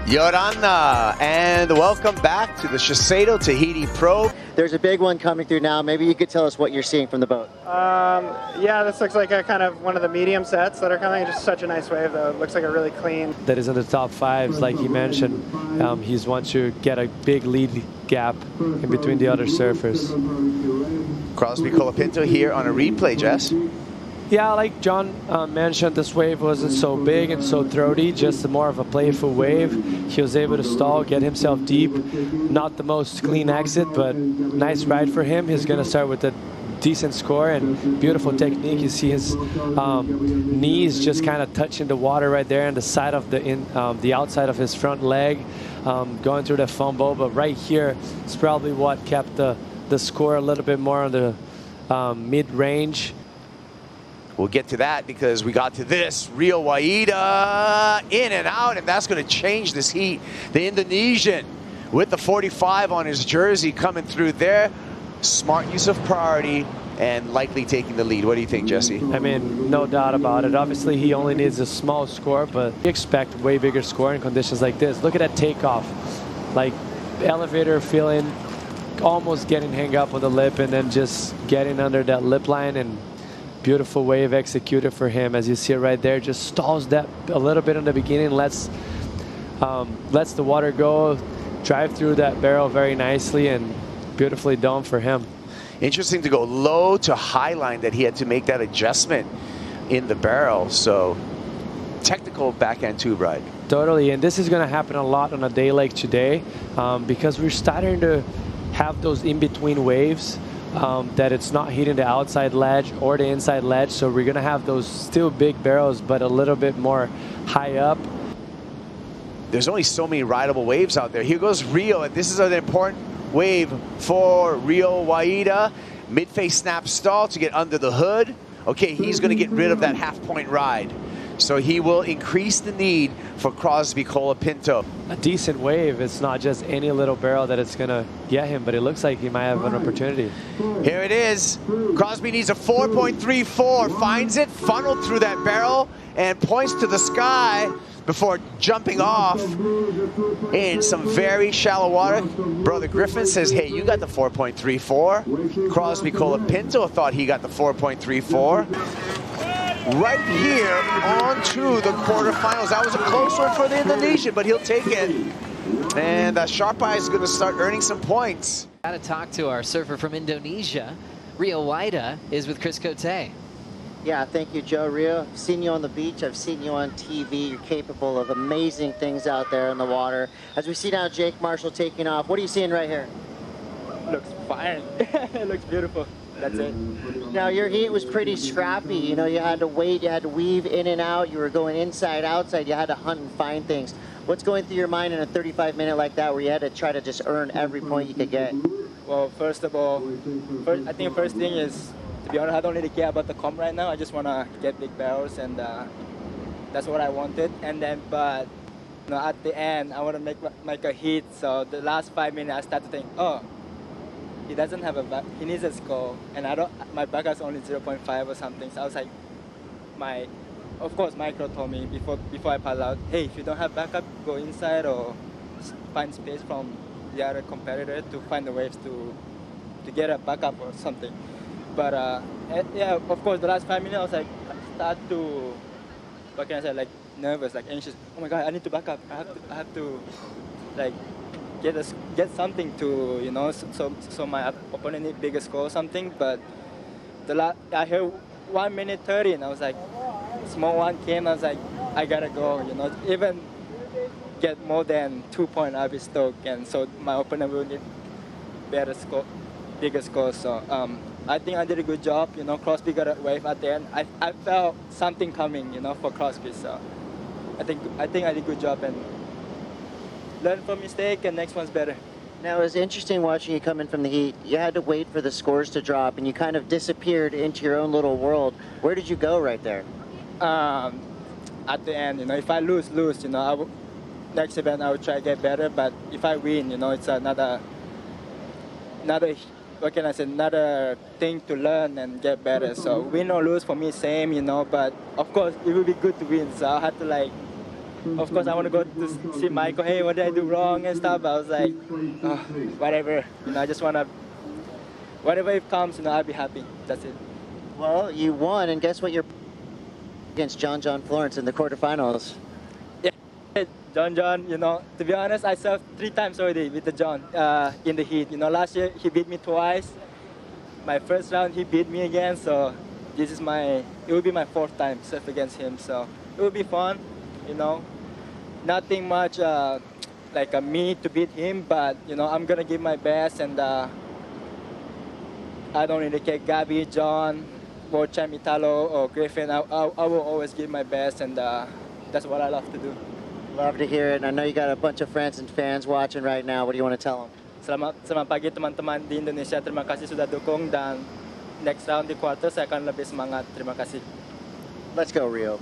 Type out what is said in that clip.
Yorana, and welcome back to the SHISEIDO Tahiti Pro. There's a big one coming through now. Maybe you could tell us what you're seeing from the boat. Yeah, this looks like a kind of one of the medium sets that are coming. Just such a nice wave, though. It looks like a really clean. That is in the top fives, like he mentioned. He's wants to get a big lead gap in between the other surfers. Crosby Colapinto here on a replay, Jess. Yeah, like John mentioned, this wave wasn't so big and so throaty, just more of a playful wave. He was able to stall, get himself deep. Not the most clean exit, but nice ride for him. He's going to start with a decent score and beautiful technique. You see his knees just kind of touching the water right there on the side of the outside of his front leg, going through the fumble. But right here is probably what kept the score a little bit more on the mid-range. We'll get to that because we got to this. Rio Waida in and out, and that's going to change this heat. The Indonesian with the 45 on his jersey coming through there. Smart use of priority and likely taking the lead. What do you think, Jesse? I mean, no doubt about it. Obviously, he only needs a small score, but we expect way bigger score in conditions like this. Look at that takeoff. Like, elevator feeling, almost getting hung up on the lip and then just getting under that lip line, and beautiful wave executed for him. As you see it right there, just stalls that a little bit in the beginning, lets the water go, drive through that barrel very nicely, and beautifully done for him. Interesting to go low to high line, that he had to make that adjustment in the barrel. So technical backhand tube ride. Totally, and this is going to happen a lot on a day like today because we're starting to have those in-between waves. That it's not hitting the outside ledge or the inside ledge, so we're gonna have those still big barrels but a little bit more high up. There's only so many rideable waves out there. Here goes Rio, and this is an important wave for Rio Waida. Mid-face snap stall to get under the hood. Okay, he's gonna get rid of that half-point ride, so he will increase the need for Crosby Colapinto. A decent wave. It's not just any little barrel that it's going to get him, but it looks like he might have an opportunity. Here it is. Crosby needs a 4.34, finds it, funneled through that barrel, and points to the sky before jumping off in some very shallow water. Brother Griffin says, hey, you got the 4.34. Crosby Colapinto thought he got the 4.34. Right here on to the quarterfinals. That was a close one for the Indonesian, but he'll take it. And Sharp Eye is going to start earning some points. Got to talk to our surfer from Indonesia. Rio Waida is with Chris Cote. Yeah, thank you, Joe. Rio, I've seen you on the beach. I've seen you on TV. You're capable of amazing things out there in the water. As we see now Jake Marshall taking off, what are you seeing right here? Looks fine. It looks beautiful. That's it. Now, your heat was pretty scrappy. You know, you had to wait, you had to weave in and out. You were going inside, outside. You had to hunt and find things. What's going through your mind in a 35-minute like that where you had to try to just earn every point you could get? Well, first of all, I think the first thing is, to be honest, I don't really care about the comp right now. I just want to get big barrels, and that's what I wanted. And then, but you know, at the end, I want to make a hit. So the last 5 minutes, I start to think, oh, he doesn't have a back. He needs a score, and my backup's only 0.5 or something. So I was like, of course, Micro told me before I paddle out, hey, if you don't have backup, go inside or find space from the other competitor to find the waves to get a backup or something. But yeah, of course, the last 5 minutes, I was like, start to, what can I say, like nervous, like anxious. Oh my God, I need to back up. I have to, like, get something to, you know, so my opponent need bigger score or something. But I heard 1 minute 30, and I was like, small one came. I was like, I gotta go, you know, even get more than 2 points, I'll be stoked, and so my opponent will need better score, bigger score. So I think I did a good job. You know, Crosby got a wave at the end. I felt something coming, you know, for Crosby. So I think I did a good job and learn from mistake, and next one's better. Now, it was interesting watching you come in from the heat. You had to wait for the scores to drop, and you kind of disappeared into your own little world. Where did you go right there? At the end, you know, if I lose, you know, next event I will try to get better. But if I win, you know, it's another, what can I say, another thing to learn and get better. So win or lose for me, same, you know. But of course, it would be good to win. So I had to like of course, I want to go to see Michael. Hey, what did I do wrong and stuff? I was like, oh, whatever. You know, I just want to, whatever it comes, you know, I'll be happy. That's it. Well, you won, and guess what? You're against John Florence in the quarterfinals. Yeah, John, you know, to be honest, I served 3 times already with the John in the heat. You know, last year he beat me twice. My first round he beat me again, so this is it will be my 4th time serve against him. So it will be fun, you know. Nothing much like me to beat him, but you know, I'm gonna give my best, and I don't really care, Gabby, John, World Champ Italo, or Griffin. I will always give my best, and that's what I love to do. Love to hear it. And I know you got a bunch of friends and fans watching right now. What do you want to tell them? Selamat pagi teman-teman di Indonesia. Terima kasih sudah dukung, dan next round di quarter saya akan lebih semangat. Terima kasih. Let's go, Rio.